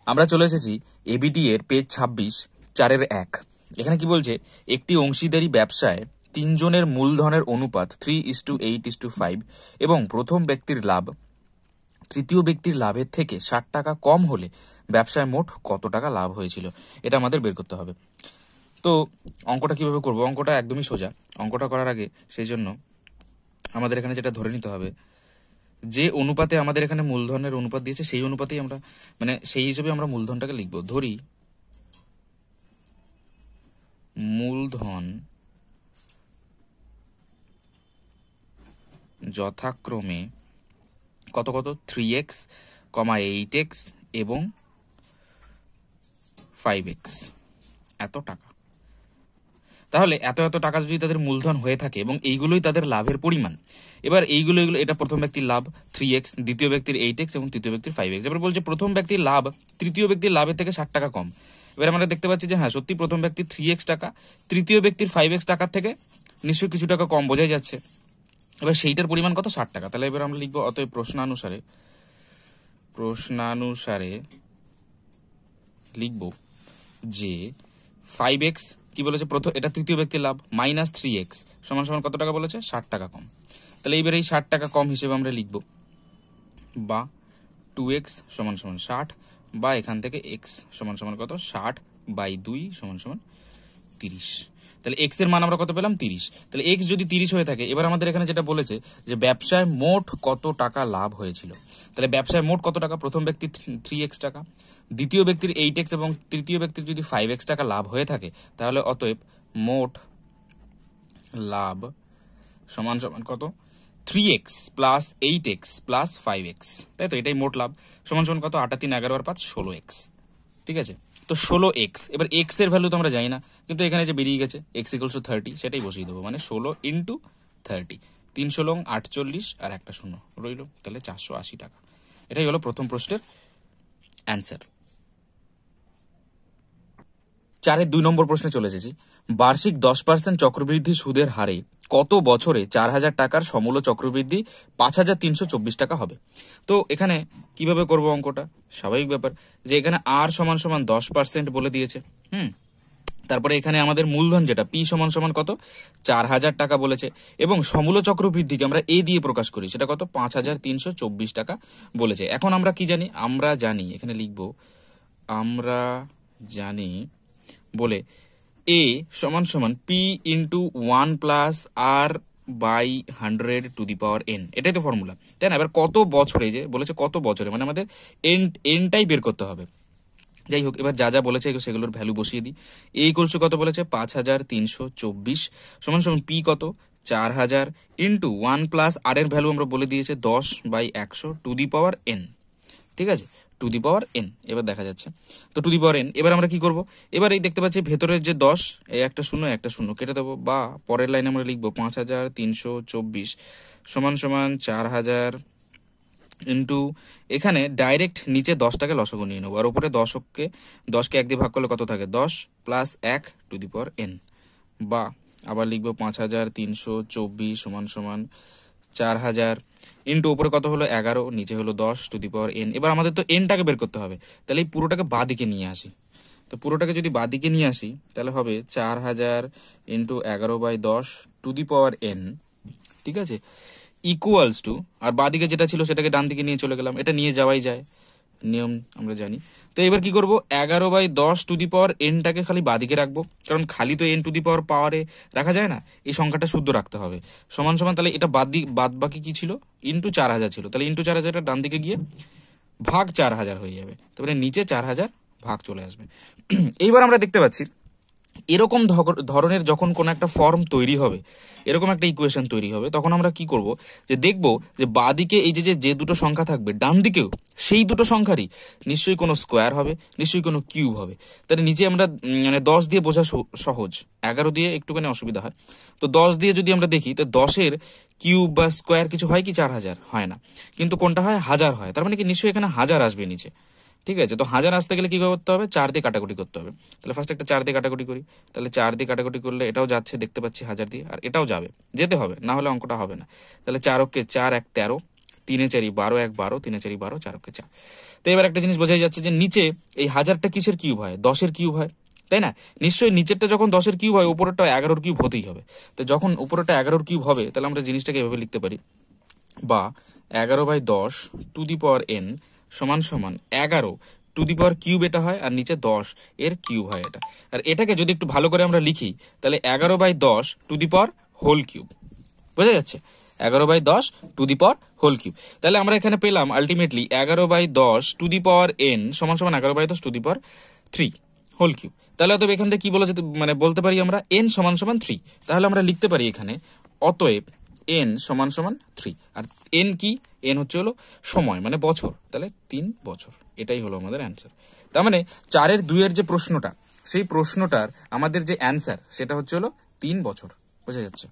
আমরা চলে এসেছি এবিটি এর পেজ 26 4-1। এখানে কি বলছে, একটি অংশীদারি ব্যবসায় 3 জনের মূলধনের অনুপাত 3:8:5 এবং প্রথম ব্যক্তির লাভ তৃতীয় ব্যক্তির লাভের থেকে 60 টাকা কম হলে ব্যবসায় মোট কত টাকা লাভ হয়েছিল, এটা আমাদের বের করতে হবে। তো অঙ্কটা কিভাবে করব? অঙ্কটা একদমই সোজা। অঙ্কটা করার আগে সেই জন্য আমাদের এখানে যেটা ধরে নিতে হবে, যে অনুপাতে আমাদের এখানে মূলধনের অনুপাত দিয়েছে সেই অনুপাতেই আমরা সেই হিসেবে আমরা মূলধনটাকে লিখব। ধরি মূলধন যথাক্রমে কত কত 3x, 8x এবং 5x এত টাকা। তাহলে এত এত টাকা যদি তাদের মূলধন হয়ে থাকে এবং এইগুলোই তাদের লাভের পরিমাণ, এবার এইগুলো এটা প্রথম ব্যক্তির লাভ 3x, দ্বিতীয় ব্যক্তির 8x এবং তৃতীয় ব্যক্তির 5x। এবার বলছে প্রথম ব্যক্তির লাভ তৃতীয় ব্যক্তির লাভের থেকে 60 টাকা কম। এবার আমরা দেখতে পাচ্ছি যে হ্যাঁ সত্যি প্রথম ব্যক্তির 3x টাকা তৃতীয় ব্যক্তির 5x টাকার থেকে নিশ্চয়ই কিছু টাকা কম, বোঝাই যাচ্ছে। এবার সেইটার পরিমাণ কত? 60 টাকা। তাহলে এবার আমরা লিখবো অতএব প্রশ্নানুসারে লিখবো যে 5x কি বলেছে, প্রথম এটা তৃতীয় ব্যক্তির লাভ মাইনাস 3x সমান সমান কত টাকা বলেছে? 60 টাকা কম। তাহলে এইবার এই 60 টাকা কম হিসেবে আমরা লিখবো বা 2x সমান সমান 60 বা এখান থেকে x সমান সমান কত? 60/2 সমান সমান 30। তাহলে x এর মান আমরা কত পেলাম? 30। তাহলে x যদি 30 হয়ে থাকে, এবার আমাদের এখানে যেটা বলেছে যে ব্যবসায় মোট কত টাকা লাভ হয়েছিল। তাহলে ব্যবসায় মোট কত টাকা? প্রথম ব্যক্তির 3x টাকা, দ্বিতীয় ব্যক্তির 8x এবং তৃতীয় ব্যক্তির যদি 5x টাকা লাভ হয়ে থাকে, তাহলে অতএব মোট লাভ সমান সমান কত? 3x plus 8x plus 5x, তাই তো? এটাই মোট লাভ সমান সমান কত? 8 3 11 আর 5 16x। ঠিক আছে, তো 16x। এবার x এর ভ্যালু তো আমরা জানি না, কিন্তু এখানে যে বেরিয়ে গেছে x = 30, সেটাই বসিয়ে দেবো। মানে 16 × 30, 3 16 48 আর একটা শূন্য রইল, তাহলে 480 টাকা। এটাই হলো প্রথম প্রশ্নের অ্যান্সার। 4-এর 2 নম্বর প্রশ্নে চলে এসেছি। বার্ষিক 10% চক্রবৃদ্ধি সুদের হারে কত বছরে 4000 টাকার সমূল চক্রবৃদ্ধি 5324 টাকা হবে? তো এখানে কিভাবে করব অঙ্কটা? স্বাভাবিক ব্যাপার যে এখানে r সমান সমান 10% বলে দিয়েছে। তারপরে এখানে আমাদের মূলধন যেটা p সমান সমান কত? 4000 টাকা বলেছে এবং সমূল চক্রবৃদ্ধিকে আমরা a দিয়ে প্রকাশ করি, সেটা কত? 5324 টাকা বলেছে। এখন আমরা কি জানি? আমরা জানি, এখানে লিখবো আমরা জানি বলে a সমান সমান p × 1 + r/100⁴n, এটাই তো ফর্মুলা, তাই না? এবার কত বছরে, যে বলেছে কত বছরে, মানে আমাদের এনটাই বের করতে হবে। যাই হোক, এবার যা যা বলেছে সেগুলোর ভ্যালু বসিয়ে দিই। a = কত বলেছে? 5324 সমান সমান p কত? 4000 × 1 + r এর ভ্যালু আমরা বলে দিয়েছে 10/100⁴n। ঠিক আছে, n। এবার দেখা যাচ্ছে তো n। এবার আমরা কি করব? এবার এই দেখতে পাচ্ছি ভেতরের যে 10, এই একটা শূন্য একটা শূন্য কেটে দেবো, বা পরের লাইনে আমরা লিখবো 5324 সমান সমান 4000 ইন্টু, এখানে ডাইরেক্ট নিচে 10টাকে লসাগু নিয়ে নেবো, আর উপরে 10কে 1 দিয়ে ভাগ করলে কত থাকে? 10 + 1n, বা আবার লিখবো 5324 সমান সমান 4000 ইন্টু উপরে কত হলো? 11, নিচে হলো 10n। এবার আমাদের তো এনটাকে বের করতে হবে, তাহলে এই পুরোটাকে বাঁ দিকে নিয়ে আসি। তো পুরোটাকে যদি বাঁ দিকে নিয়ে আসি, তাহলে হবে 4000 × 11/10n। ঠিক আছে, ইকুয়ালস টু, আর বাঁ দিকে যেটা ছিল সেটাকে ডান দিকে নিয়ে চলে গেলাম, এটা নিয়ে যাওয়াই যায়, নিয়ম আমরা জানি। তো এবার কি করব? 11/10n খালি বাঁ দিকে রাখবো, কারণ খালি তো n টু দি পাওয়ার পাওয়ারে রাখা যায় না, এই সংখ্যাটা শুদ্ধ রাখতে হবে। সমান সমান, তাহলে এটা বাদ বাকি কি ছিল? × 4000 ছিল, তাহলে × 4000টা ডান দিকে গিয়ে ভাগ 4000 হয়ে যাবে, তারপরে নিচে 4000 ভাগ চলে আসবে। এইবার আমরা দেখতে পাচ্ছি এরকম ধরনের যখন কোন একটা ফর্ম তৈরি হবে, এরকম একটা ইকুয়েশন তৈরি হবে, তখন আমরা কি করব? যে দেখব যে বাঁদিকে এই যে দুটো সংখ্যা থাকবে, ডান দিকেও সেই দুটো সংখ্যারই নিশ্চয়ই কোনো স্কোয়ার হবে, নিশ্চয়ই কোনো কিউব হবে। তাহলে নিচে আমরা 10 দিয়ে বোঝা সহজ, 11 দিয়ে একটুখানি অসুবিধা হয়। তো 10 দিয়ে যদি আমরা দেখি, তো 10-এর কিউব বা স্কোয়ার কিছু হয় কি? 4000 হয় না, কিন্তু কোনটা হয়? 1000 হয়। তার মানে কি নিশ্চয়ই এখানে 1000 আসবে নিচে। ঠিক আছে, তো 1000 আসতে গেলে কি করতে হবে? 4 দিয়ে কাটাকুটি করতে হবে। তাহলে ফার্স্ট একটা 4 দিয়ে কাটাকুটি করি, তাহলে 4 দিয়ে কাটাকুটি করলে এটাও যাচ্ছে, দেখতে পাচ্ছি 1000 দিয়ে, আর এটাও যেতে হবে, না হলে অঙ্কটা হবে না। তাহলে 4 × 4 = 13, 3 এ 4 12, 1 12, 3 এ 4 12, 4 কে 4। তো এবার একটা জিনিস বোঝাই যাচ্ছে যে নিচে এই 1000টা কিসের কিউব হয়? 10-এর কিউব হয়, তাই না? নিশ্চয়ই নিচেরটা যখন 10-এর কিউব হয় উপরেরটা 11-র কিউব হতেই হবে। তো যখন উপরেরটা 11-র কিউব হবে তাহলে আমরা জিনিসটাকে এভাবে লিখতে পারি, বা 11/10 টু দি পাওয়ার n সমান সমান 11 টু দি পাওয়ার কিউব এটা হয়, আর নিচে 10 এর কিউব হয় এটা। আর এটাকে যদি একটু ভালো করে আমরা লিখি তাহলে 11/10 to the power whole cube. বোঝা যাচ্ছে? 11/10 to the power whole cube. তাহলে আমরা এখানে পেলাম ultimately 11/10 to the power n সমান সমান 11/10 to the power 3 whole cube. তাহলে অতএব এখান থেকে কি বলা যেতে, মানে বলতে পারি আমরা n সমান সমান 3। তাহলে আমরা লিখতে পারি এখানে অতএব n সমান সমান 3। আর n কি? n হচ্ছে হলো সময়, মানে বছর। তাহলে 3 বছর। এটাই হলো আমাদের অ্যান্সার। তার মানে 4-এর 2-এর যে প্রশ্নটা, সেই প্রশ্নটার আমাদের যে অ্যান্সার সেটা হচ্ছে হলো 3 বছর। বোঝা যাচ্ছে?